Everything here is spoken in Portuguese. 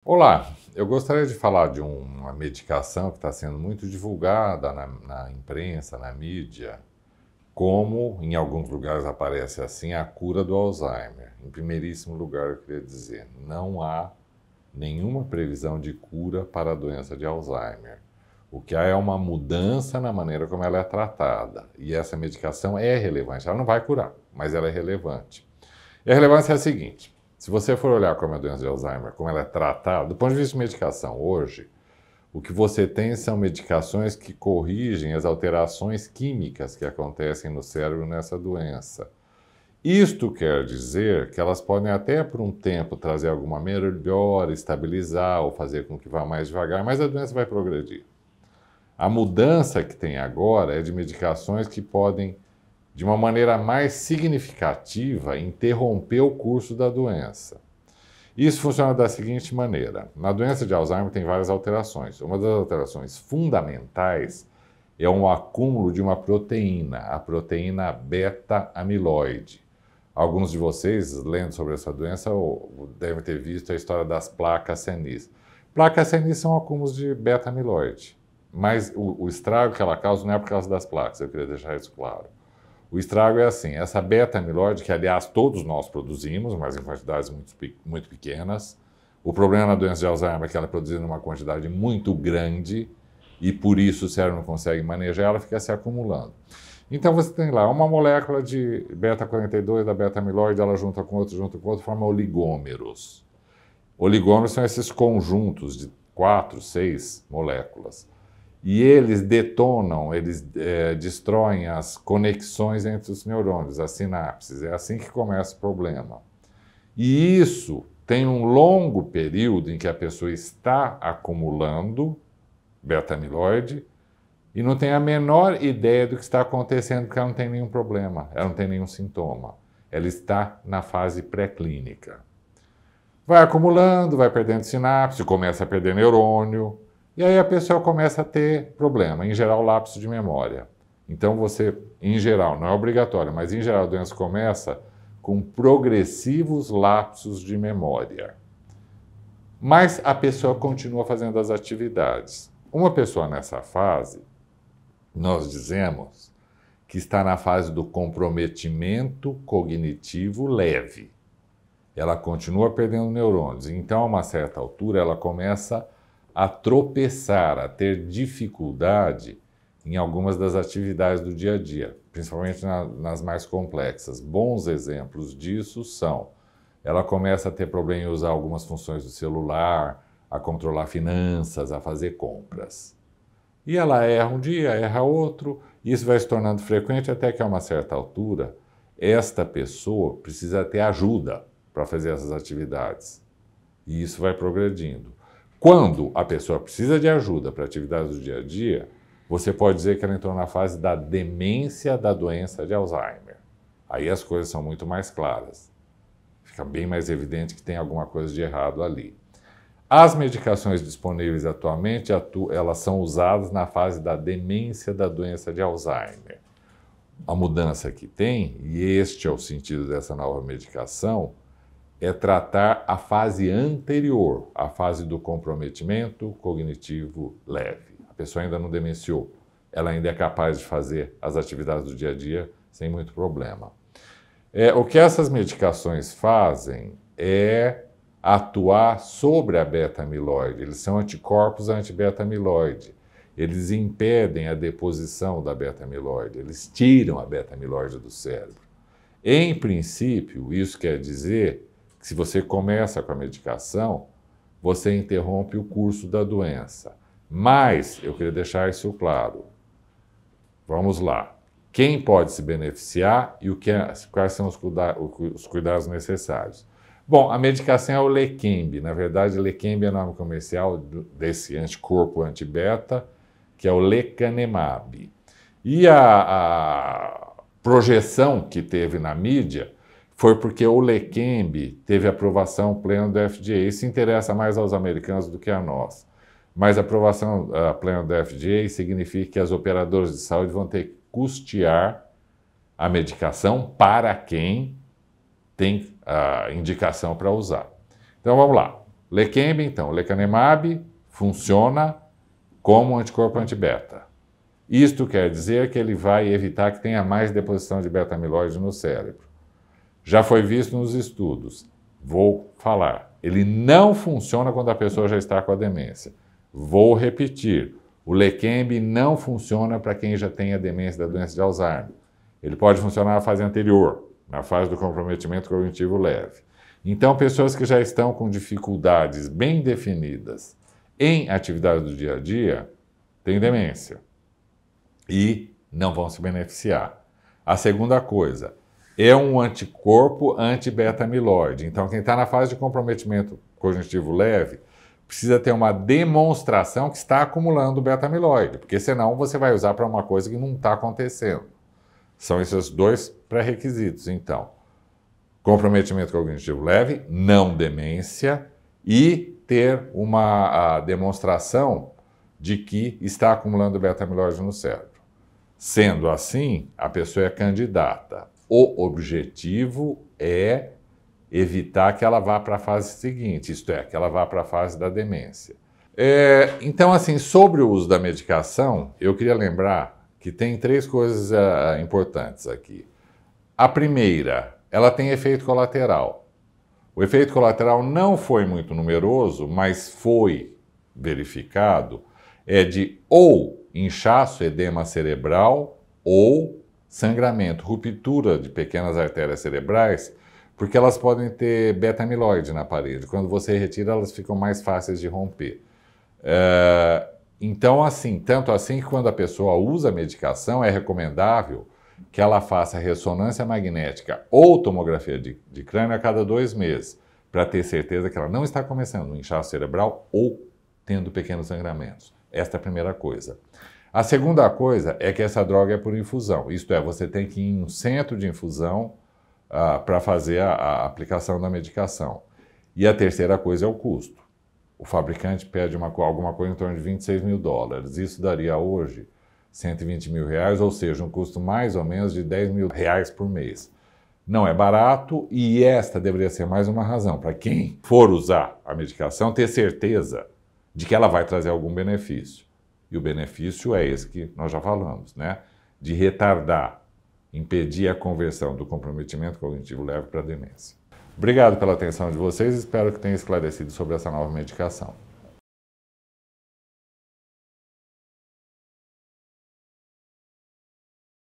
Olá, eu gostaria de falar de uma medicação que está sendo muito divulgada na imprensa, na mídia, como em alguns lugares aparece assim, a cura do Alzheimer. Em primeiríssimo lugar, eu queria dizer, não há nenhuma previsão de cura para a doença de Alzheimer. O que há é uma mudança na maneira como ela é tratada. E essa medicação é relevante. Ela não vai curar, mas ela é relevante. E a relevância é a seguinte: se você for olhar como é a doença de Alzheimer, como ela é tratada, do ponto de vista de medicação, hoje, o que você tem são medicações que corrigem as alterações químicas que acontecem no cérebro nessa doença. Isto quer dizer que elas podem até por um tempo trazer alguma melhora, estabilizar ou fazer com que vá mais devagar, mas a doença vai progredir. A mudança que tem agora é de medicações que podem, de uma maneira mais significativa, interromper o curso da doença. Isso funciona da seguinte maneira: na doença de Alzheimer tem várias alterações. Uma das alterações fundamentais é um acúmulo de uma proteína, a proteína beta-amiloide. Alguns de vocês, lendo sobre essa doença, devem ter visto a história das placas senis. Placas senis são acúmulos de beta-amiloide, mas o estrago que ela causa não é por causa das placas, eu queria deixar isso claro. O estrago é assim: essa beta-amiloide, que aliás todos nós produzimos, mas em quantidades muito pequenas. O problema na doença de Alzheimer é que ela é produzida em uma quantidade muito grande e por isso o cérebro não consegue manejar, ela fica se acumulando. Então você tem lá uma molécula de beta-42 da beta-amiloide, ela junta com outro, forma oligômeros. Oligômeros são esses conjuntos de 4, 6 moléculas. E eles detonam, eles destroem as conexões entre os neurônios, as sinapses. É assim que começa o problema. E isso tem um longo período em que a pessoa está acumulando beta-amiloide e não tem a menor ideia do que está acontecendo, porque ela não tem nenhum problema, ela não tem nenhum sintoma. Ela está na fase pré-clínica. Vai acumulando, vai perdendo sinapse, começa a perder neurônio. E aí a pessoa começa a ter problema, em geral lapso de memória. Então você, em geral, não é obrigatório, mas em geral a doença começa com progressivos lapsos de memória. Mas a pessoa continua fazendo as atividades. Uma pessoa nessa fase, nós dizemos que está na fase do comprometimento cognitivo leve. Ela continua perdendo neurônios. Então, a uma certa altura, ela começa a tropeçar, a ter dificuldade em algumas das atividades do dia a dia, principalmente nas mais complexas. Bons exemplos disso são: ela começa a ter problema em usar algumas funções do celular, a controlar finanças, a fazer compras. E ela erra um dia, erra outro, e isso vai se tornando frequente até que a uma certa altura, esta pessoa precisa ter ajuda para fazer essas atividades. E isso vai progredindo. Quando a pessoa precisa de ajuda para atividades do dia a dia, você pode dizer que ela entrou na fase da demência da doença de Alzheimer. Aí as coisas são muito mais claras. Fica bem mais evidente que tem alguma coisa de errado ali. As medicações disponíveis atualmente, elas são usadas na fase da demência da doença de Alzheimer. A mudança que tem, e este é o sentido dessa nova medicação, é tratar a fase anterior, a fase do comprometimento cognitivo leve. A pessoa ainda não demenciou, ela ainda é capaz de fazer as atividades do dia a dia sem muito problema. O que essas medicações fazem é atuar sobre a beta-amiloide. Eles são anticorpos anti-beta-amiloide. Eles impedem a deposição da beta-amiloide, eles tiram a beta-amiloide do cérebro. Em princípio, isso quer dizer que se você começa com a medicação, você interrompe o curso da doença. Mas, eu queria deixar isso claro. Vamos lá. Quem pode se beneficiar e quais são os cuidados necessários? Bom, a medicação é o Leqembi. Na verdade, Leqembi é o nome comercial desse anticorpo anti-beta, que é o lecanemab. E a projeção que teve na mídia foi porque o Leqembi teve aprovação plena do FDA. Isso interessa mais aos americanos do que a nós. Mas a aprovação plena do FDA significa que as operadoras de saúde vão ter que custear a medicação para quem tem a indicação para usar. Então vamos lá. Leqembi, então, o lecanemab funciona como anticorpo anti-beta. Isto quer dizer que ele vai evitar que tenha mais deposição de beta-amiloide no cérebro. Já foi visto nos estudos. Vou falar. Ele não funciona quando a pessoa já está com a demência. Vou repetir. O Leqembi não funciona para quem já tem a demência da doença de Alzheimer. Ele pode funcionar na fase anterior, na fase do comprometimento cognitivo leve. Então, pessoas que já estão com dificuldades bem definidas em atividades do dia a dia, têm demência e não vão se beneficiar. A segunda coisa, é um anticorpo anti-beta-amiloide. Então, quem está na fase de comprometimento cognitivo leve precisa ter uma demonstração que está acumulando beta-amiloide, porque senão você vai usar para uma coisa que não está acontecendo. São esses dois pré-requisitos, então. Comprometimento cognitivo leve, não demência, e ter uma demonstração de que está acumulando beta-amiloide no cérebro. Sendo assim, a pessoa é candidata. O objetivo é evitar que ela vá para a fase seguinte, isto é, que ela vá para a fase da demência. Então, assim, sobre o uso da medicação, eu queria lembrar que tem três coisas importantes aqui. A primeira, ela tem efeito colateral. O efeito colateral não foi muito numeroso, mas foi verificado, é de ou inchaço, edema cerebral, ou sangramento, ruptura de pequenas artérias cerebrais, porque elas podem ter beta-amiloide na parede. Quando você retira, elas ficam mais fáceis de romper. Então, assim, tanto assim que quando a pessoa usa a medicação, é recomendável que ela faça ressonância magnética ou tomografia de crânio a cada 2 meses, para ter certeza que ela não está começando um inchaço cerebral ou tendo pequenos sangramentos. Esta é a primeira coisa. A segunda coisa é que essa droga é por infusão, isto é, você tem que ir em um centro de infusão para fazer a aplicação da medicação. E a terceira coisa é o custo. O fabricante pede alguma coisa em torno de $26 mil. Isso daria hoje R$120 mil, ou seja, um custo mais ou menos de R$10 mil por mês. Não é barato e esta deveria ser mais uma razão para quem for usar a medicação ter certeza de que ela vai trazer algum benefício. E o benefício é esse que nós já falamos, né? De retardar, impedir a conversão do comprometimento cognitivo leve para a demência. Obrigado pela atenção de vocês, espero que tenha esclarecido sobre essa nova medicação.